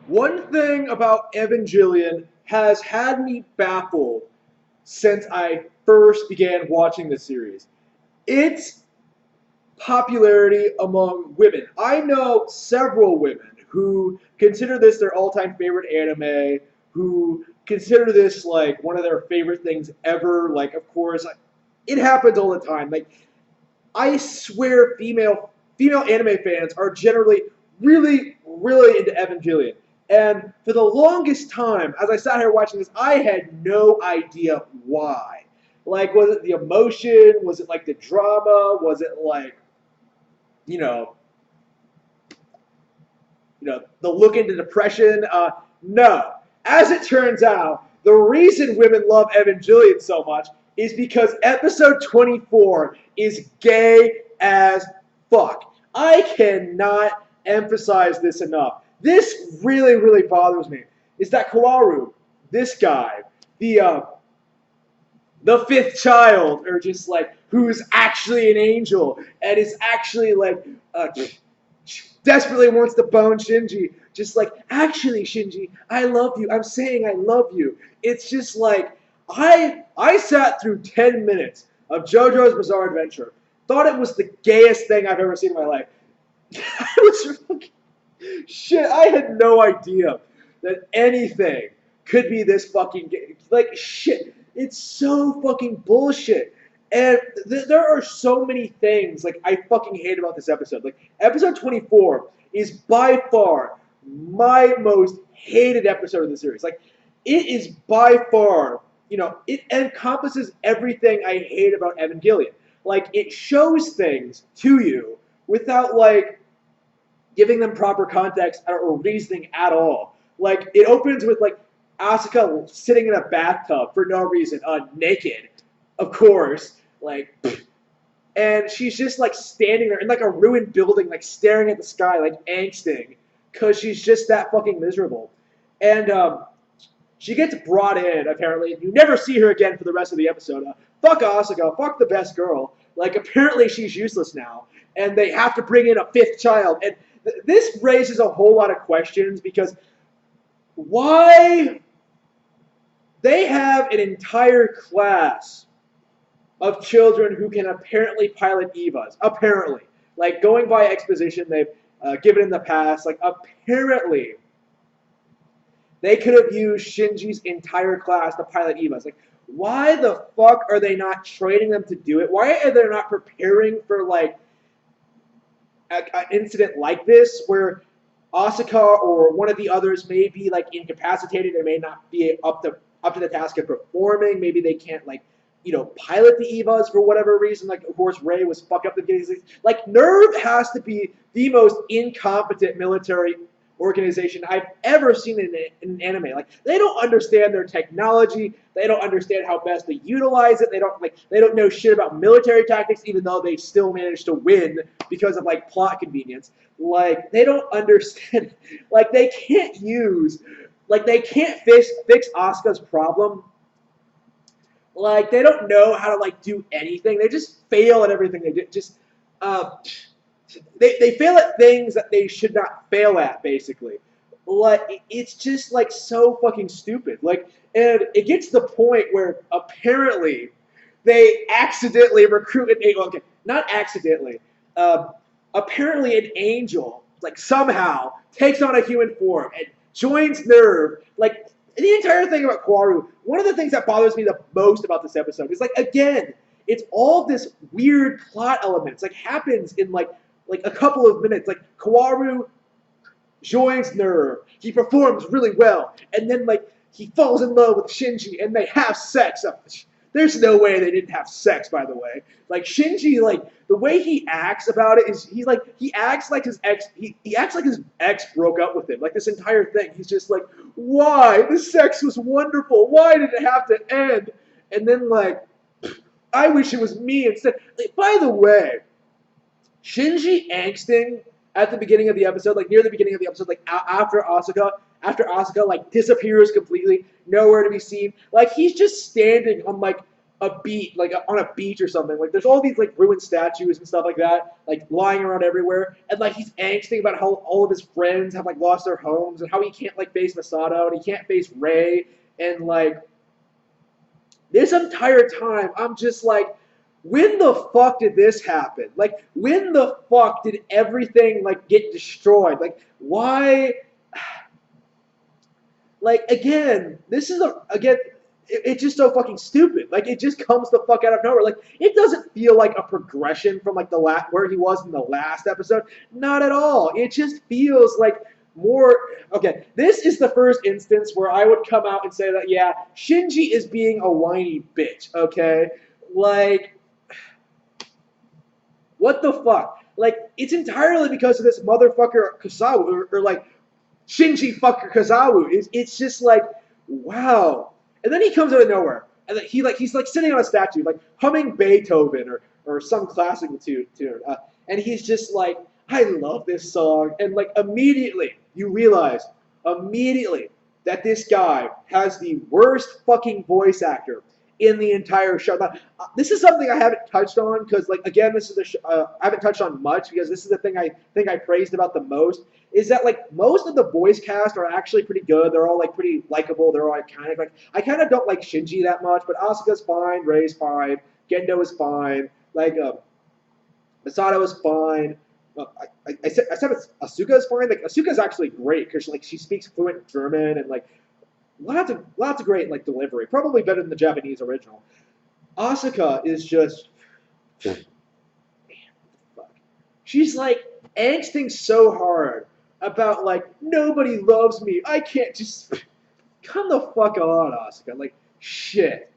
One thing about Evangelion has had me baffled since I first began watching the series. Its popularity among women. I know several women who consider this their all-time favorite anime, who consider this like one of their favorite things ever. Like, of course, it happens all the time. Like, I swear, female anime fans are generally really into Evangelion. And for the longest time, as I sat here watching this, I had no idea why. Like, was it the emotion? Was it like the drama? Was it like, you know, the look into depression? No. As it turns out, the reason women love Evangelion so much is because episode 24 is gay as fuck. I cannot emphasize this enough. This really bothers me. Is that Kawaru, this guy, the fifth child, or just like who's actually an angel and is actually like desperately wants to bone Shinji. Just like, actually, Shinji, I love you. I'm saying I love you. It's just like I sat through 10 minutes of JoJo's Bizarre Adventure, thought it was the gayest thing I've ever seen in my life. I was shit. I had no idea that anything could be this fucking gay. Like shit. It's so fucking bullshit. And there are so many things like I fucking hate about this episode. Like episode 24 is by far my most hated episode of the series. Like it is by far, it encompasses everything I hate about Evangelion. Like it shows things to you without like giving them proper context or reasoning at all. Like it opens with like Asuka sitting in a bathtub for no reason, naked, of course, like, and she's just like standing there in like a ruined building, like staring at the sky, like angsting, because she's just that fucking miserable. And she gets brought in apparently, and you never see her again for the rest of the episode. Fuck Asuka, fuck the best girl. Like apparently she's useless now, and they have to bring in a fifth child, and this raises a whole lot of questions because why they have an entire class of children who can apparently pilot Evas. Apparently. Like, going by exposition they've given in the past, like, apparently they could have used Shinji's entire class to pilot Evas. Like, why the fuck are they not training them to do it? Why are they not preparing for, like, an incident like this where Asuka or one of the others may be, like, incapacitated and may not be up to the task of performing. Maybe they can't like, pilot the Evas for whatever reason. Like, of course, Rey was fucked up the beginning. Like, Nerve has to be the most incompetent military organization I've ever seen in an anime. Like, they don't understand their technology. They don't understand how best to utilize it. They don't know shit about military tactics, even though they still manage to win because of like plot convenience. Like, they don't understand. Like, they can't fix Asuka's problem. Like, they don't know how to like do anything. They just fail at everything they do. Just they fail at things that they should not fail at, basically. Like, it's just like so fucking stupid. Like, and it gets to the point where apparently they accidentally recruit an angel. Okay, not accidentally. Apparently an angel like somehow takes on a human form and joins Nerve. Like, the entire thing about Kawaru, one of the things that bothers me the most about this episode is, like, again, it's all this weird plot elements, like, happens in, like a couple of minutes. Like, Kawaru joins Nerve. He performs really well. And then, like, he falls in love with Shinji, and they have sex. There's no way they didn't have sex, by the way. Like, Shinji, like, the way he acts about it is he acts like his ex, he acts like his ex broke up with him. Like, this entire thing. He's just like, why? The sex was wonderful. Why did it have to end? And then, like, I wish it was me instead. Like, by the way, Shinji angsting at the beginning of the episode, like, near the beginning of the episode, like, after Asuka, like, disappears completely, nowhere to be seen. Like, he's just standing on, like, on a beach or something. Like there's all these like ruined statues and stuff like that, like lying around everywhere, and like he's angsting about how all of his friends have like lost their homes and how he can't like face Masato and he can't face Ray, and like this entire time I'm just like, when the fuck did this happen? Like when the fuck did everything like get destroyed? Like why? Like again, this is it's just so fucking stupid. Like it just comes the fuck out of nowhere. Like it doesn't feel like a progression from like where he was in the last episode. Not at all. It just feels like more. Okay, this is the first instance where I would come out and say that yeah, Shinji is being a whiny bitch. Okay, like what the fuck? Like it's entirely because of this motherfucker Kasawa or like Shinji fucker Kazawu. It's just like wow. And then he comes out of nowhere, and he's like sitting on a statue, like humming Beethoven or some classical tune, and he's just like, I love this song, and like immediately you realize that this guy has the worst fucking voice actor in the entire show. Now, this is something I haven't touched on because, like, again, this is I haven't touched on much because this is the thing I think I praised about the most is that like most of the voice cast are actually pretty good. They're all like pretty likable. They're all iconic. Like I kind of don't like Shinji that much, but Asuka's fine, Rei's fine, Gendo is fine, like Masato is fine. I said Asuka is fine. Like Asuka is actually great because like she speaks fluent German and like lots of great like delivery. Probably better than the Japanese original. Asuka is just man, fuck. She's like angsting so hard about like nobody loves me. I can't just come the fuck on, Asuka. Like shit.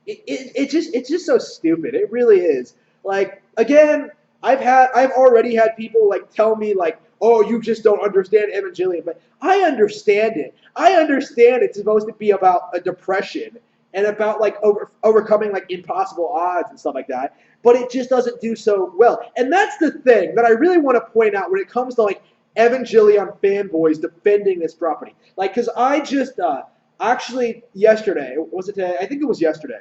It's just so stupid. It really is. Like again, I've already had people like tell me like, oh, you just don't understand Evangelion, but I understand it. I understand it's supposed to be about a depression and about like overcoming like impossible odds and stuff like that, but it just doesn't do so well. And that's the thing that I really want to point out when it comes to like Evangelion fanboys defending this property. Like, because I just actually yesterday, was it today? I think it was yesterday.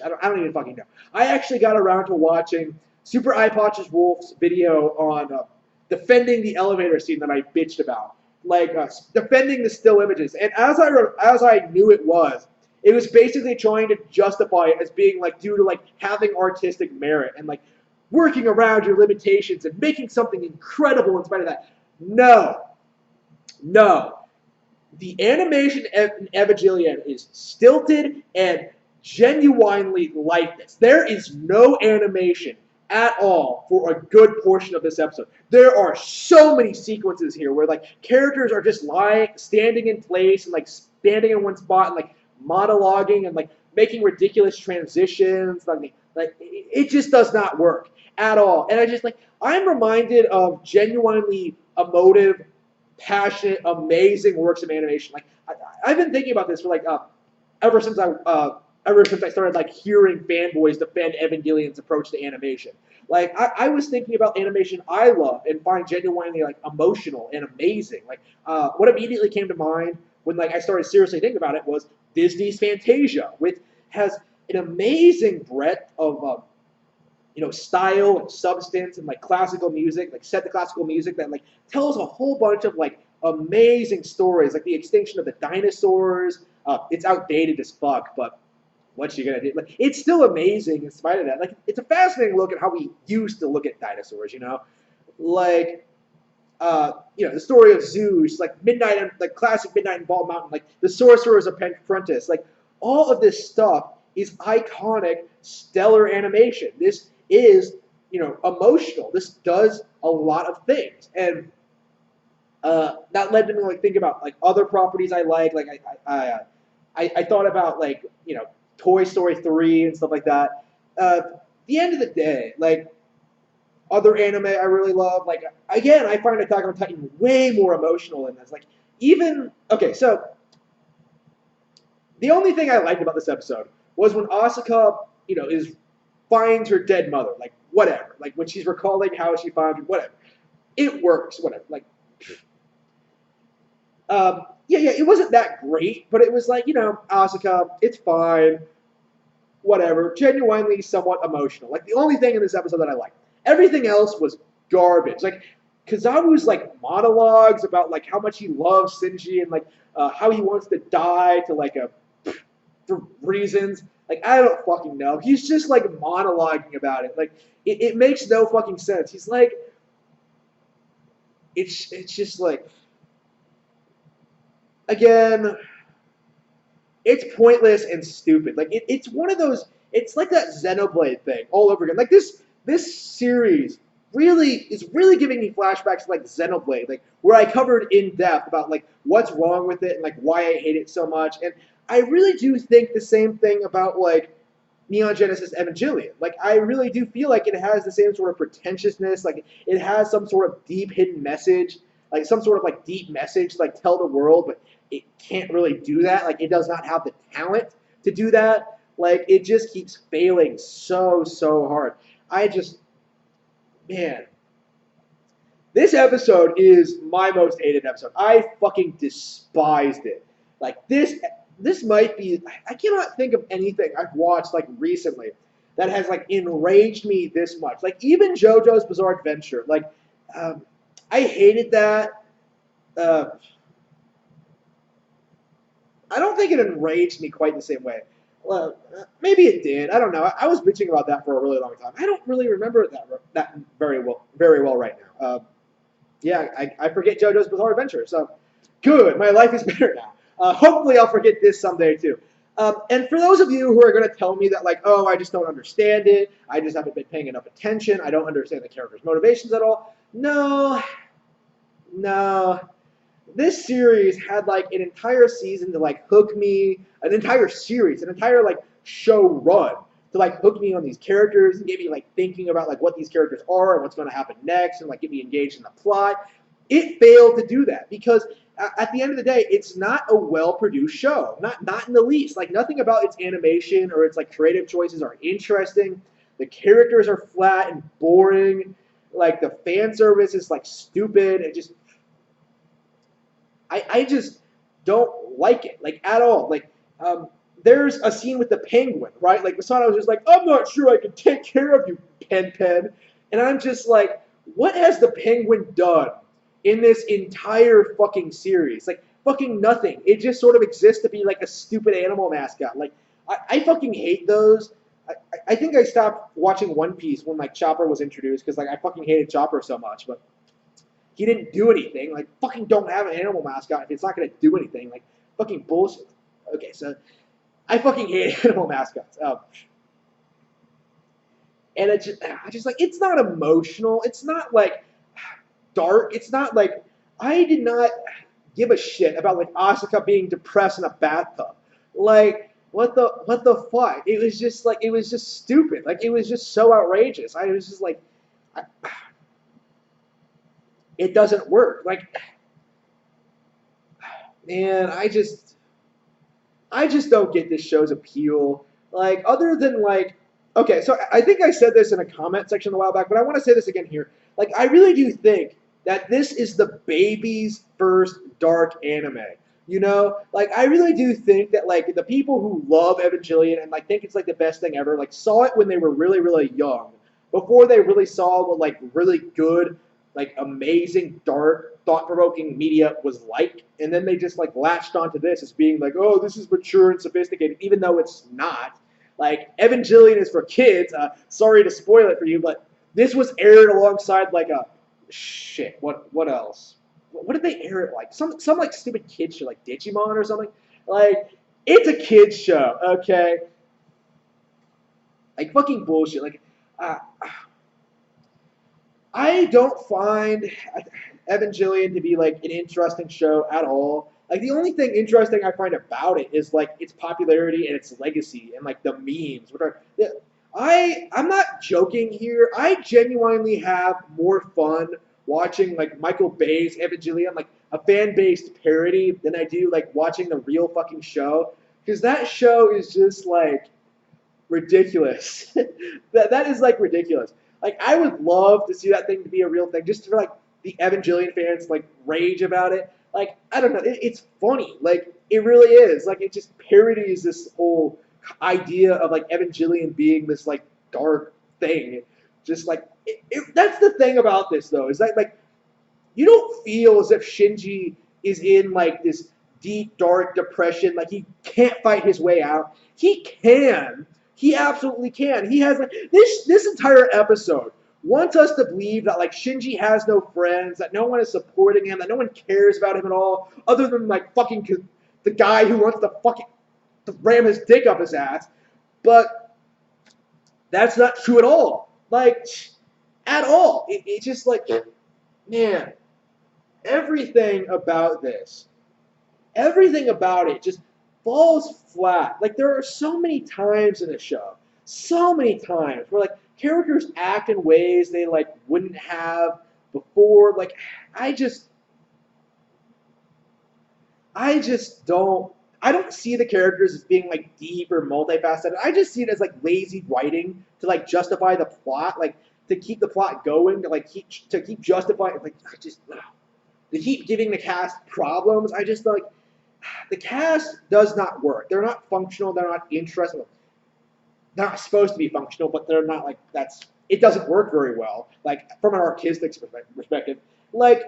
I don't even fucking know. I actually got around to watching Super Eye Wolf's video on defending the elevator scene that I bitched about, like defending the still images. And as I knew it was basically trying to justify it as being like due to like having artistic merit and like working around your limitations and making something incredible in spite of that. No, no. The animation in Evangelion is stilted and genuinely lifeless. There is no animation at all for a good portion of this episode. There are so many sequences here where like characters are just standing in place and like standing in one spot and like monologuing and like making ridiculous transitions. Like it just does not work at all. And I'm reminded of genuinely emotive, passionate, amazing works of animation. Like I've been thinking about this for like ever since I started like hearing fanboys defend Evangelion's approach to animation. Like I was thinking about animation I love and find genuinely like emotional and amazing. Like what immediately came to mind when like I started seriously thinking about it was Disney's Fantasia, which has an amazing breadth of style and substance and like classical music, like set to classical music that like tells a whole bunch of like amazing stories, like the extinction of the dinosaurs. It's outdated as fuck, but what you gonna do? Like, it's still amazing in spite of that. Like, it's a fascinating look at how we used to look at dinosaurs. Like, the story of Zeus, like classic Midnight in Bald Mountain, like the Sorcerer's Apprentice, like all of this stuff is iconic, stellar animation. This is, emotional. This does a lot of things, and that led to me like think about like other properties I like. Like I thought about like Toy Story 3 and stuff like that. The end of the day, like other anime I really love, like again, I find Attack on Titan way more emotional in this. Like so the only thing I liked about this episode was when Asuka, finds her dead mother, like whatever, like when she's recalling how she found her, whatever. It works, whatever. Like, it wasn't that great, but it was like, Asuka, it's fine. whatever, genuinely somewhat emotional. Like the only thing in this episode that I liked. Everything else was garbage. Like Kazabu's like monologues about like how much he loves Shinji and like how he wants to die to like a for reasons. Like I don't fucking know. He's just like monologuing about it. Like it makes no fucking sense. He's like it's just like again, it's pointless and stupid. Like it's one of those. It's like that Xenoblade thing all over again. Like this series really is really giving me flashbacks to like Xenoblade, like where I covered in depth about like what's wrong with it and like why I hate it so much. And I really do think the same thing about like Neon Genesis Evangelion. Like I really do feel like it has the same sort of pretentiousness. Like it has some sort of deep hidden message, like some sort of like deep message to like tell the world, but it can't really do that. Like it does not have the talent to do that. Like it just keeps failing so hard. I just man, this episode is my most hated episode. I fucking despised it. Like this might be I cannot think of anything I've watched like recently that has like enraged me this much. Like even JoJo's Bizarre Adventure. Like I hated that. Uh, I don't think it enraged me quite the same way. Well, maybe it did. I don't know. I was bitching about that for a really long time. I don't really remember that very well right now. Yeah, I forget JoJo's Bizarre Adventure. So good. My life is better now. Hopefully, I'll forget this someday too. And for those of you who are going to tell me that, like, oh, I just don't understand it. I just haven't been paying enough attention. I don't understand the characters' motivations at all. No. This series had like an entire season to like hook me, an entire series, an entire like show run to like hook me on these characters and get me like thinking about like what these characters are and what's going to happen next and like get me engaged in the plot. It failed to do that because at the end of the day, it's not a well-produced show. Not in the least. Like nothing about its animation or its like creative choices are interesting. The characters are flat and boring. Like the fan service is like stupid. It just I just don't like it, like at all. Like, there's a scene with the penguin, right? Like Masada was just like, I'm not sure I can take care of you, Pen. And I'm just like, what has the penguin done in this entire fucking series? Like, fucking nothing. It just sort of exists to be like a stupid animal mascot. Like, I fucking hate those. I think I stopped watching One Piece when like Chopper was introduced because like I fucking hated Chopper so much, but he didn't do anything. Like, fucking don't have an animal mascot if it's not going to do anything. Like, fucking bullshit. Okay, so I fucking hate animal mascots. And I just like, it's not emotional. It's not like dark. It's not like, I did not give a shit about like Asuka being depressed in a bathtub. Like, what the fuck? It was just like, it was just stupid. Like, it was just so outrageous. I was just like, it doesn't work. Like, man, I just don't get this show's appeal. Like, other than like, okay, so I think I said this in a comment section a while back, but I want to say this again here. Like, I really do think that this is the baby's first dark anime. You know, like I really do think that like the people who love Evangelion and like think it's like the best thing ever, like saw it when they were really young, before they really saw what like really good, like amazing, dark, thought-provoking media was like, and then they just like latched onto this as being like, oh, this is mature and sophisticated, even though it's not. Like Evangelion is for kids. Sorry to spoil it for you, but this was aired alongside like a shit. What else? What did they air it like? Some like stupid kid show like Digimon or something. Like it's a kids show, okay? Like fucking bullshit. Like I don't find Evangelion to be like an interesting show at all. Like the only thing interesting I find about it is like its popularity and its legacy and like the memes. Which are, I'm not joking here. I genuinely have more fun watching like Michael Bay's Evangelion, like a fan-based parody, than I do like watching the real fucking show. Because that show is just like ridiculous. that is like ridiculous. Like I would love to see that thing to be a real thing, just for like the Evangelion fans like rage about it. Like I don't know, it's funny. Like it really is. Like it just parodies this whole idea of like Evangelion being this like dark thing. Just like that's the thing about this though, is that like you don't feel as if Shinji is in like this deep dark depression, like he can't fight his way out. He can. He absolutely can. He has like this entire episode wants us to believe that like Shinji has no friends, that no one is supporting him, that no one cares about him at all, other than like fucking the guy who wants to fucking to ram his dick up his ass. But that's not true at all. Like at all. It's just like man, everything about it just falls flat. Like there are so many times in the show, so many times where like characters act in ways they like wouldn't have before. Like I just I don't see the characters as being like deep or multifaceted. I just see it as like lazy writing to like justify the plot, like to keep the plot going, to keep justifying like I just they keep giving the cast problems. I just like the cast does not work. They're not functional. They're not interesting. They're not supposed to be functional, but they're not like that's. It doesn't work very well. Like from an artistic perspective, like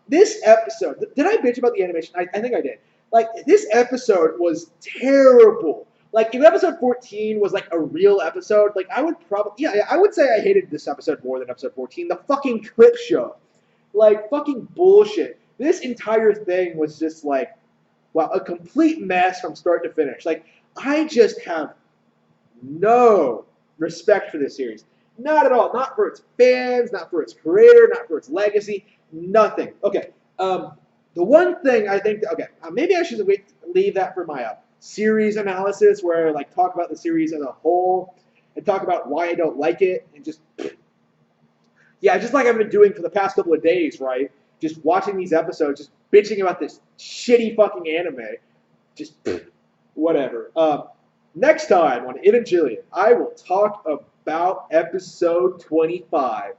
this episode. Did I bitch about the animation? I think I did. Like this episode was terrible. Like if episode 14 was like a real episode, like I would probably I would say I hated this episode more than episode 14. The fucking clip show. Like fucking bullshit. This entire thing was just like, wow, a complete mess from start to finish. Like I just have no respect for this series. Not at all. Not for its fans, not for its creator, not for its legacy, nothing. Okay. The one thing I think, maybe I should leave that for my series analysis where I like talk about the series as a whole and talk about why I don't like it and just yeah, just like I've been doing for the past couple of days, right? Just watching these episodes, just bitching about this shitty fucking anime. Just whatever. Next time on Evangelion, I will talk about episode 25.